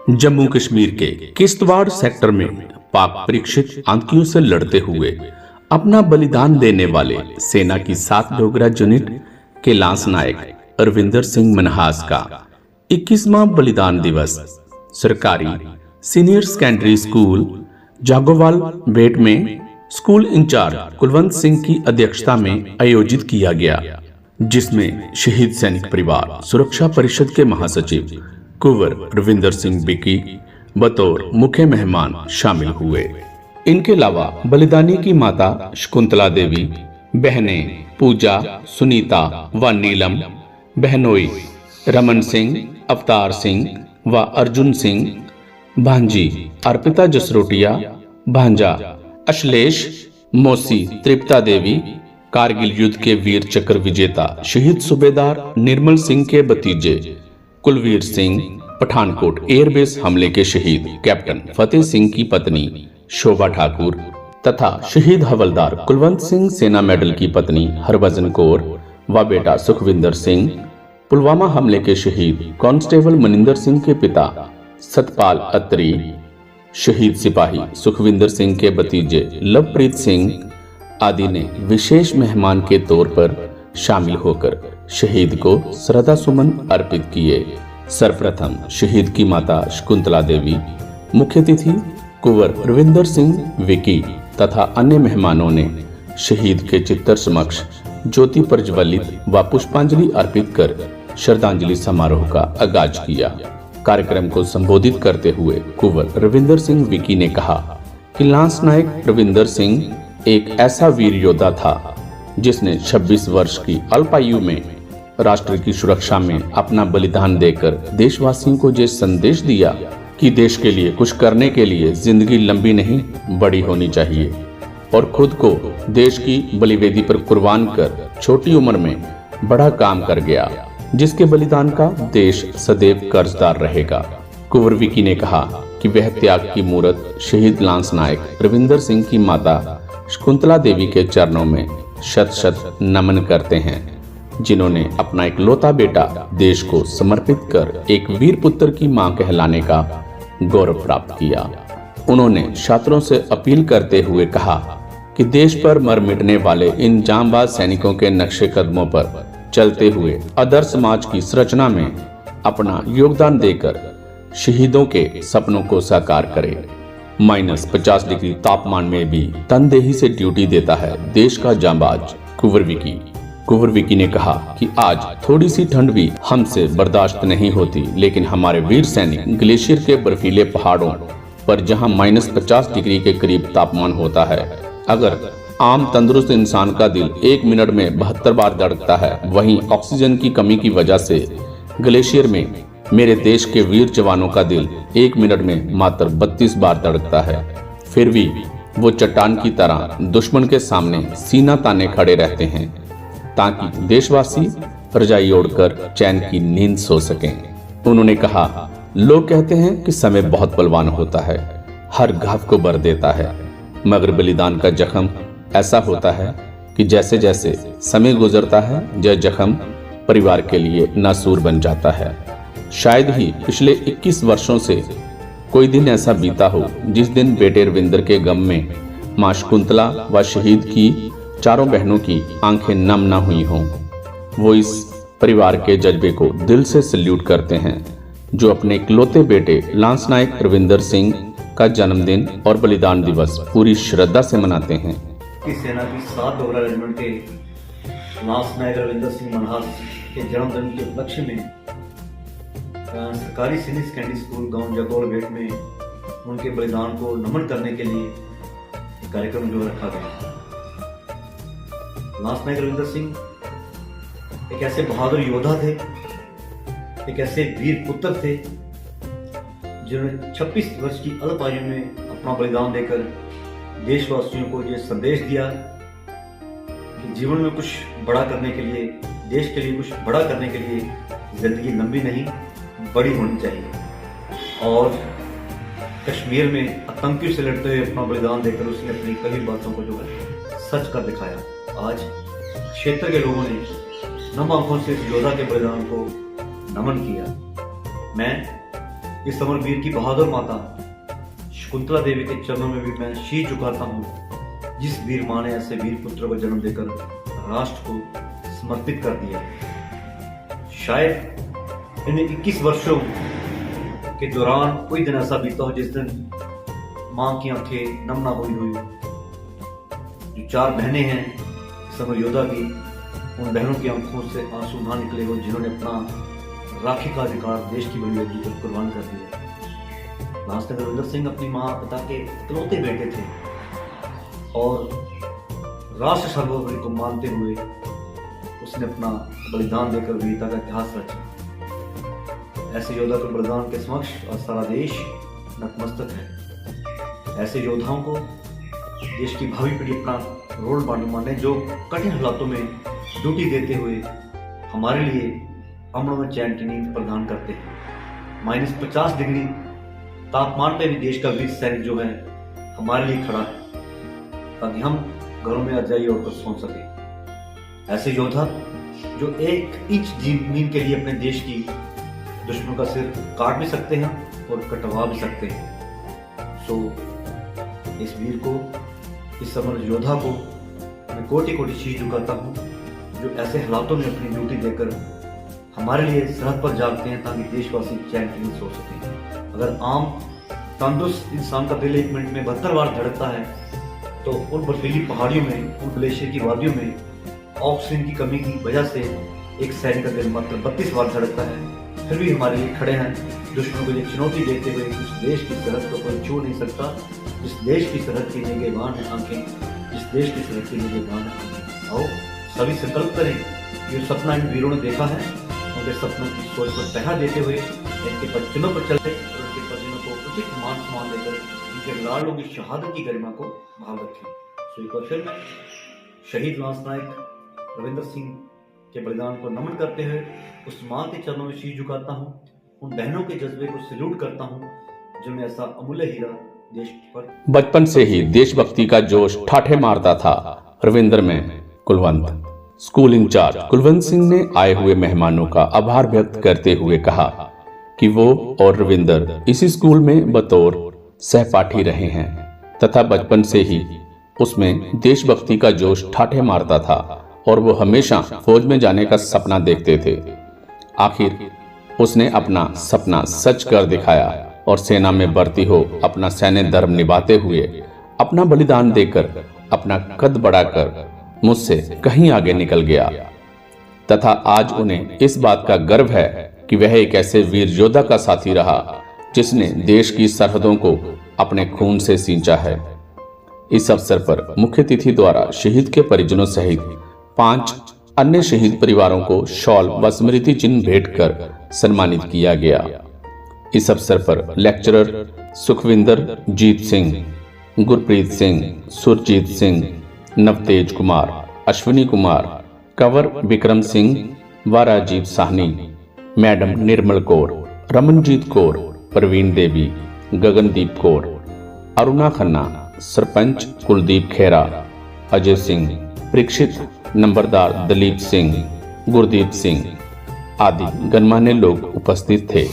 जम्मू कश्मीर के किश्तवाड़ सेक्टर में पाक परीक्षित आतंकियों से लड़ते हुए अपना बलिदान देने वाले सेना की 7 डोगरा यूनिट के लांस नायक अरविंदर सिंह मनहास का 21वां बलिदान दिवस सरकारी सीनियर सेकेंडरी स्कूल जागोवाल बेट में स्कूल इंचार्ज कुलवंत सिंह की अध्यक्षता में आयोजित किया गया, जिसमें शहीद सैनिक परिवार सुरक्षा परिषद के महासचिव कुंवर रविंदर सिंह बिकी बतौर मुख्य मेहमान शामिल हुए। इनके अलावा बलिदानी की माता शकुंतला देवी, बहनें पूजा, सुनीता व नीलम, बहनोई रमन सिंह, अवतार सिंह व अर्जुन सिंह, भांजी अर्पिता जसरोटिया, भांजा अश्लेष, मौसी तृप्ता देवी, कारगिल युद्ध के वीर चक्र विजेता शहीद सूबेदार निर्मल सिंह के भतीजे कुलवीर सिंह, पठानकोट एयरबेस हमले के शहीद कैप्टन फतेह सिंह की पत्नी शोभा ठाकुर तथा शहीद हवलदार कुलवंत सिंह सेना मेडल की पत्नी हरभजन कौर व बेटा सुखविंदर सिंह, पुलवामा हमले के शहीद कांस्टेबल मनिंदर सिंह के पिता सतपाल अत्री, शहीद सिपाही सुखविंदर सिंह के भतीजे लवप्रीत सिंह आदि ने विशेष मेहमान के तौर पर शामिल होकर शहीद को श्रद्धा सुमन अर्पित किए। सर्वप्रथम शहीद की माता शकुंतला देवी, मुख्य अतिथि कुंवर रविंदर सिंह विकी तथा अन्य मेहमानों ने शहीद के चित्र समक्ष ज्योति प्रज्वलित व पुष्पांजलि अर्पित कर श्रद्धांजलि समारोह का आगाज किया। कार्यक्रम को संबोधित करते हुए कुंवर रविंदर सिंह विकी ने कहा कि लांस नायक रविंदर सिंह एक ऐसा वीर योद्धा था जिसने 26 वर्ष की अल्पायु में राष्ट्र की सुरक्षा में अपना बलिदान देकर देशवासियों को ये संदेश दिया कि देश के लिए कुछ करने के लिए जिंदगी लंबी नहीं बड़ी होनी चाहिए, और खुद को देश की बलिवेदी पर कुर्बान कर छोटी उम्र में बड़ा काम कर गया, जिसके बलिदान का देश सदैव कर्जदार रहेगा। कुंवर विकी ने कहा कि वह त्याग की मूर्त शहीद लांस नायक रविंदर सिंह की माता शकुंतला देवी के चरणों में शत शत नमन करते हैं, जिन्होंने अपना इकलौता बेटा देश को समर्पित कर एक वीर पुत्र की मां कहलाने का गौरव प्राप्त किया। उन्होंने छात्रों से अपील करते हुए कहा कि देश पर मर मिटने वाले इन जांबाज सैनिकों के नक्शे कदमों पर चलते हुए आदर्श समाज की संरचना में अपना योगदान देकर शहीदों के सपनों को साकार करे। -50 डिग्री तापमान में भी तनदेही से ड्यूटी देता है देश का जांबाज कुंवर विकी ने कहा कि आज थोड़ी सी ठंड भी हमसे बर्दाश्त नहीं होती, लेकिन हमारे वीर सैनिक ग्लेशियर के बर्फीले पहाड़ों पर जहां -50 डिग्री के करीब तापमान होता है, अगर आम तंदुरुस्त इंसान का दिल 1 मिनट में 72 बार धड़कता है, वहीं ऑक्सीजन की कमी की वजह से ग्लेशियर में मेरे देश के वीर जवानों का दिल 1 मिनट में मात्र 32 बार धड़कता है। फिर भी वो चट्टान की तरह दुश्मन के सामने सीना ताने खड़े रहते हैं ताकि देशवासी रजाई ओढ़कर चैन की नींद सो सकें। उन्होंने कहा, लोग कहते हैं कि समय बहुत बलवान होता है, हर घाव को भर देता है, मगर बलिदान का जख्म ऐसा होता है कि जैसे जैसे समय गुजरता है यह जख्म परिवार के लिए नासूर बन जाता है। शायद ही पिछले 21 वर्षों से कोई दिन ऐसा बीता हो जिस दिन बेटे रविंदर के गम में मां शकुंतला व शहीद की चारों बहनों की आंखें नम न हुई हों। वो इस परिवार के जज्बे को दिल से सल्यूट करते हैं जो अपने इकलौते बेटे लांस नायक रविंदर सिंह का जन्मदिन और बलिदान दिवस पूरी श्रद्धा से मनाते हैं। सेना की 7 डोगरा रेजिमेंट के लांस नायक रविंदर सिंह मनहास के जन्मदिन के उपलक्ष्य में सरकारी सीनियर सेकेंडरी स्कूल गांव जागोवाल बेट में उनके बलिदान को नमन करने के लिए एक कार्यक्रम जो रखा गया। लांस नायक रविंदर सिंह एक ऐसे बहादुर योद्धा थे, एक ऐसे वीर पुत्र थे जिन्होंने 26 वर्ष की अल्प आयु में अपना बलिदान देकर देशवासियों को ये संदेश दिया कि जीवन में कुछ बड़ा करने के लिए, देश के लिए कुछ बड़ा करने के लिए जिंदगी लंबी नहीं बड़ी होनी चाहिए। और कश्मीर में आतंकियों से लड़ते हुए अपना बलिदान देकर उसने अपनी कई बातों को जो है सच कर दिखाया। आज क्षेत्र के लोगों ने नम आंखों से इस योद्धा के बलिदान को नमन किया। मैं इस अमरवीर की बहादुर माता शकुंतला देवी के चरणों में भी मैं शीश झुकाता हूँ, जिस वीर माँ ने ऐसे वीर पुत्र को जन्म देकर राष्ट्र को समर्पित कर दिया। शायद इन 21 वर्षों के दौरान कोई दिन ऐसा बीता हो जिस दिन माँ की आंखें नम ना हुई। जो 4 बहनें हैं समर योद्धा की, उन बहनों की आंखों से आंसू ना निकले हो जिन्होंने अपना राखी का अधिकार देश की बड़ी बेटी पर कुर्बान कर दिया। लांसनायक रविंदर सिंह अपनी माँ पिता के इकलौते बेटे थे और राष्ट्र सार्वभौमिक को मानते हुए उसने अपना बलिदान देकर वीरता का इतिहास रचा। ऐसे योद्धा के बलिदान के समक्ष और सारा देश नतमस्तक है। ऐसे योद्धाओं को देश की भावी पीढ़ी अपना रोल मॉडल माने, जो कठिन हालातों में ड्यूटी देते हुए हमारे लिए अमन में चैन की नींद प्रदान करते हैं। -50 डिग्री तापमान पे भी देश का वीर सैनिक जो है हमारे लिए खड़ा है, ताकि हम घरों में रजाई ओढ़कर सो सके। ऐसे योद्धा जो 1 इंच जमीन के लिए अपने देश की दुश्मनों का सिर काट भी सकते हैं और कटवा भी सकते हैं। सो इस वीर को, इस अमर योद्धा को मैं कोटि-कोटि शीश झुकाता हूँ, जो ऐसे हालातों में अपनी ड्यूटी देकर हमारे लिए सरहद पर जागते हैं ताकि देशवासी चैन की नींद सो सकें। अगर आम तंदुरुस्त इंसान का दिल 1 मिनट में 72 बार धड़कता है, तो उन बर्फीली पहाड़ियों में, उन ग्लेशियर की वादियों में ऑक्सीजन की कमी की वजह से एक सैनिक का दिल मात्र 32 बार धड़कता है। फिर भी हमारे लिए खड़े हैं, दुश्मनों को ये चुनौती देते हुए। उस देश की सरहद को कोई छू नहीं सकता, जिस देश की सरहद की निगहबान है आंखें, जिस देश की सरहद की निगहबान है आंखें। आओ सभी संकल्प करें, जो सपना इन वीरों ने देखा है, उनके सपनों की सोच को तहा देते हुए इनके बच्चों पर चले और उनके परिजनों को उचित मान सम्मान देकर उनके लाडलों की शहादत की गरिमा को बहाल रखें। सो एक बार फिर मैं शहीद लांसनायक रविंदर सिंह के बलिदान को नमन करते हुए उस माँ के चरणों में शीश झुकाता हूँ, उन बहनों के जज्बे को सैल्यूट करता हूँ जिन्हें ऐसा अमूल्य हीरा देश पर। बचपन से ही देशभक्ति का जोश ठाठे मारता था रविंदर में कुलवंत। स्कूल इंचार्ज कुलवंत सिंह ने आए हुए मेहमानों का आभार व्यक्त करते हुए कहा कि वो और रविंदर इसी स्कूल में बतौर सहपाठी रहे हैं तथा बचपन से ही उसमें देशभक्ति का जोश ठाठे मारता था और वो हमेशा फौज में जाने का सपना देखते थे। आखिर उसने अपना सपना सच कर दिखाया और सेना में भर्ती हो अपना सैन्य धर्म निभाते हुए, अपना बलिदान देकर, अपना कद बढ़ाकर मुझसे कहीं आगे निकल गया तथा आज उन्हें इस बात का गर्व है कि वह एक ऐसे वीर योद्धा का साथी रहा जिसने देश की सरहदों को अपने खून से सींचा है। इस अवसर पर मुख्य अतिथि द्वारा शहीद के परिजनों सहित 5 अन्य शहीद परिवारों को शॉल व स्मृति चिन्ह भेंट कर सम्मानित किया गया। इस अवसर पर लेक्चरर सुखविंदर जीत सिंह, गुरप्रीत सिंह, सुरजीत सिंह, नवतेज कुमार, अश्विनी कुमार, कंवर विक्रम सिंह व राजीव साहनी, मैडम निर्मल कौर, रमनजीत कौर, प्रवीण देवी, गगनदीप कौर, अरुणा खन्ना, सरपंच कुलदीप खेरा, अजय सिंह, परीक्षित नंबरदार दलीप सिंह, गुरदीप सिंह आदि गणमान्य लोग उपस्थित थे।